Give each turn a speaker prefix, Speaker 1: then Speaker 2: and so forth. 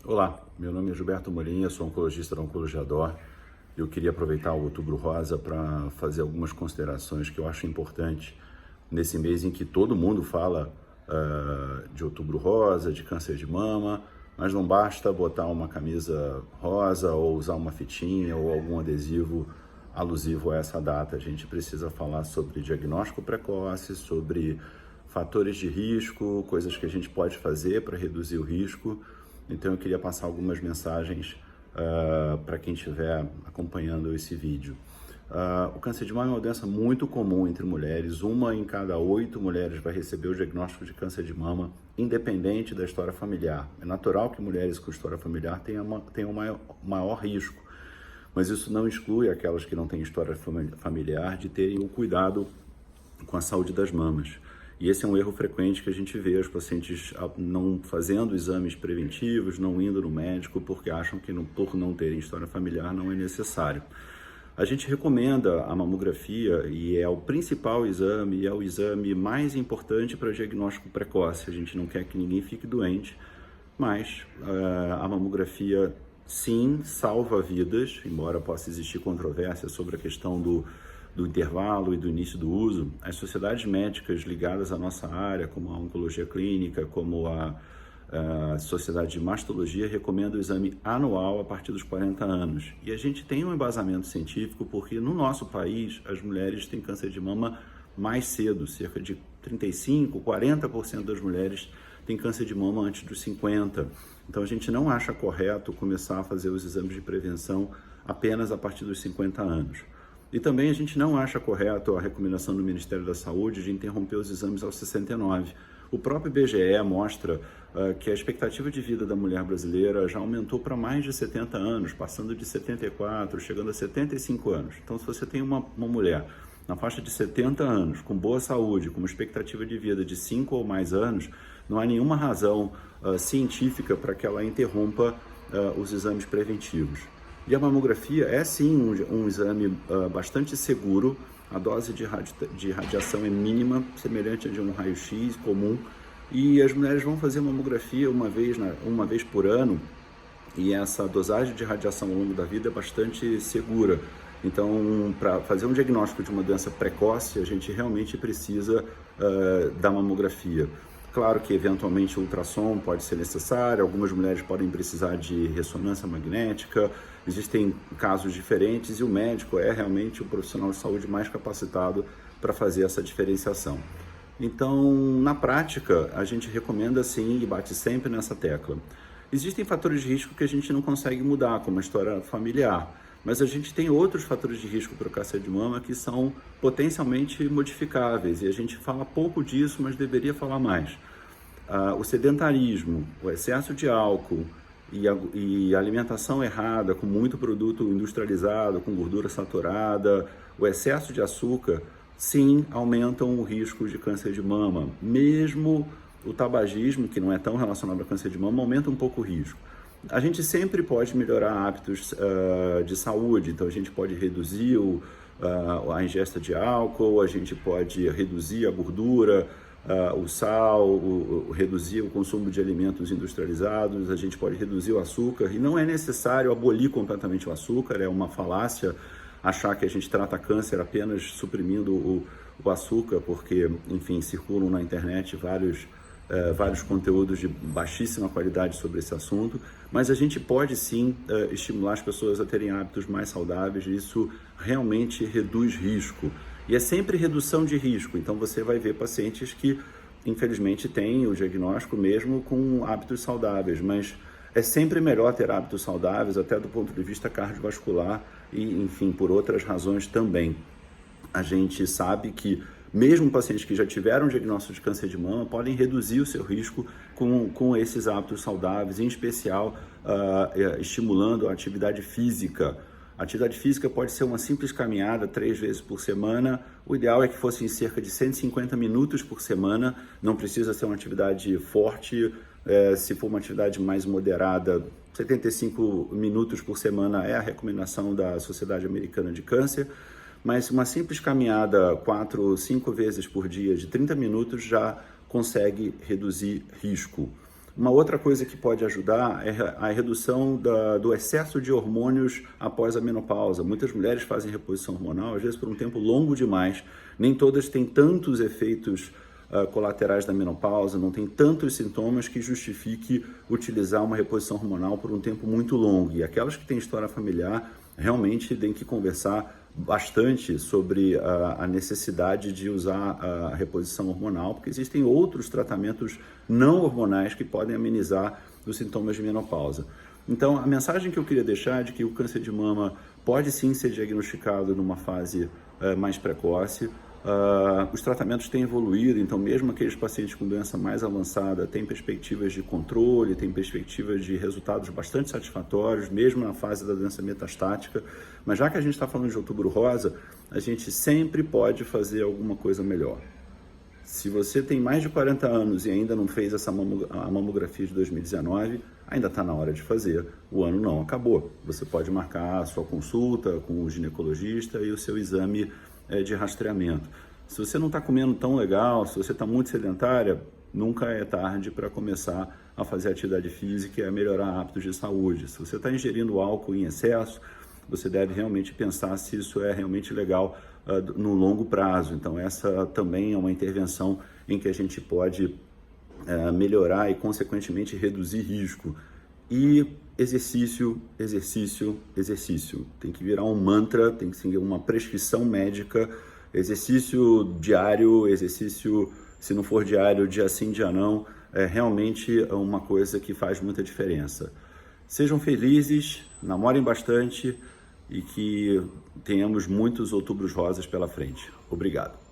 Speaker 1: Olá, meu nome é Gilberto Molinha, sou oncologista da Oncologia DOR. Eu queria aproveitar o Outubro Rosa para fazer algumas considerações que eu acho importantes nesse mês em que todo mundo fala de Outubro Rosa, de câncer de mama, mas não basta botar uma camisa rosa ou usar uma fitinha ou algum adesivo alusivo a essa data. A gente precisa falar sobre diagnóstico precoce, sobre fatores de risco, coisas que a gente pode fazer para reduzir o risco. Então eu queria passar algumas mensagens para quem estiver acompanhando esse vídeo. O câncer de mama é uma doença muito comum entre mulheres. 1 em cada 8 mulheres vai receber o diagnóstico de câncer de mama, independente da história familiar. É natural que mulheres com história familiar tenham maior risco, mas isso não exclui aquelas que não têm história familiar de terem o cuidado com a saúde das mamas. E esse é um erro frequente que a gente vê, os pacientes não fazendo exames preventivos, não indo no médico, porque acham que por não terem história familiar não é necessário. A gente recomenda a mamografia e é o principal exame, é o exame mais importante para diagnóstico precoce. A gente não quer que ninguém fique doente, mas a mamografia sim salva vidas, embora possa existir controvérsia sobre a questão do intervalo e do início do uso. As sociedades médicas ligadas à nossa área, como a oncologia clínica, como a sociedade de mastologia, recomendam o exame anual a partir dos 40 anos. E a gente tem um embasamento científico porque no nosso país as mulheres têm câncer de mama mais cedo, cerca de 35%, 40% das mulheres têm câncer de mama antes dos 50. Então a gente não acha correto começar a fazer os exames de prevenção apenas a partir dos 50 anos. E também a gente não acha correto a recomendação do Ministério da Saúde de interromper os exames aos 69. O próprio IBGE mostra que a expectativa de vida da mulher brasileira já aumentou para mais de 70 anos, passando de 74, chegando a 75 anos. Então, se você tem uma mulher na faixa de 70 anos, com boa saúde, com uma expectativa de vida de 5 ou mais anos, não há nenhuma razão científica para que ela interrompa os exames preventivos. E a mamografia é sim um exame bastante seguro. A dose de radiação é mínima, semelhante a de um raio-x comum. E as mulheres vão fazer mamografia uma vez por ano. E essa dosagem de radiação ao longo da vida é bastante segura. Então, para fazer um diagnóstico de uma doença precoce, a gente realmente precisa da mamografia. Claro que, eventualmente, o ultrassom pode ser necessário, algumas mulheres podem precisar de ressonância magnética, existem casos diferentes e o médico é realmente o profissional de saúde mais capacitado para fazer essa diferenciação. Então, na prática, a gente recomenda sim e bate sempre nessa tecla. Existem fatores de risco que a gente não consegue mudar, como a história familiar, mas a gente tem outros fatores de risco para o câncer de mama que são potencialmente modificáveis e a gente fala pouco disso, mas deveria falar mais. O sedentarismo, o excesso de álcool e alimentação errada, com muito produto industrializado, com gordura saturada, o excesso de açúcar, sim, aumentam o risco de câncer de mama. Mesmo o tabagismo, que não é tão relacionado ao câncer de mama, aumenta um pouco o risco. A gente sempre pode melhorar hábitos de saúde, então a gente pode reduzir a ingesta de álcool, a gente pode reduzir a gordura, o sal, reduzir o consumo de alimentos industrializados, a gente pode reduzir o açúcar, e não é necessário abolir completamente o açúcar, é uma falácia achar que a gente trata câncer apenas suprimindo o açúcar, porque, enfim, circulam na internet vários conteúdos de baixíssima qualidade sobre esse assunto, mas a gente pode sim estimular as pessoas a terem hábitos mais saudáveis, e isso realmente reduz risco. E é sempre redução de risco, então você vai ver pacientes que, infelizmente, têm o diagnóstico mesmo com hábitos saudáveis, mas é sempre melhor ter hábitos saudáveis, até do ponto de vista cardiovascular e, enfim, por outras razões também. A gente sabe que mesmo pacientes que já tiveram diagnóstico de câncer de mama podem reduzir o seu risco com esses hábitos saudáveis, em especial estimulando a atividade física. A atividade física pode ser uma simples caminhada 3 vezes por semana. O ideal é que fosse em cerca de 150 minutos por semana. Não precisa ser uma atividade forte. Se for uma atividade mais moderada, 75 minutos por semana é a recomendação da Sociedade Americana de Câncer. Mas uma simples caminhada 4 ou 5 vezes por dia de 30 minutos já consegue reduzir risco. Uma outra coisa que pode ajudar é a redução do excesso de hormônios após a menopausa. Muitas mulheres fazem reposição hormonal, às vezes por um tempo longo demais. Nem todas têm tantos efeitos colaterais da menopausa, não tem tantos sintomas que justifique utilizar uma reposição hormonal por um tempo muito longo. E aquelas que têm história familiar realmente têm que conversar bastante sobre a necessidade de usar a reposição hormonal, porque existem outros tratamentos não hormonais que podem amenizar os sintomas de menopausa. Então, a mensagem que eu queria deixar é de que o câncer de mama pode sim ser diagnosticado numa fase mais precoce. Os tratamentos têm evoluído, então mesmo aqueles pacientes com doença mais avançada têm perspectivas de controle, têm perspectivas de resultados bastante satisfatórios, mesmo na fase da doença metastática. Mas já que a gente está falando de Outubro Rosa, a gente sempre pode fazer alguma coisa melhor. Se você tem mais de 40 anos e ainda não fez a mamografia de 2019, ainda está na hora de fazer. O ano não acabou. Você pode marcar a sua consulta com o ginecologista e o seu exame de rastreamento. Se você não está comendo tão legal, se você está muito sedentária, nunca é tarde para começar a fazer atividade física e a melhorar hábitos de saúde. Se você está ingerindo álcool em excesso, você deve realmente pensar se isso é realmente legal no longo prazo. Então essa também é uma intervenção em que a gente pode melhorar e consequentemente reduzir risco. E exercício, exercício, exercício. Tem que virar um mantra, tem que ser uma prescrição médica. Exercício diário, exercício, se não for diário, dia sim, dia não, é realmente uma coisa que faz muita diferença. Sejam felizes, namorem bastante e que tenhamos muitos outubros rosas pela frente. Obrigado.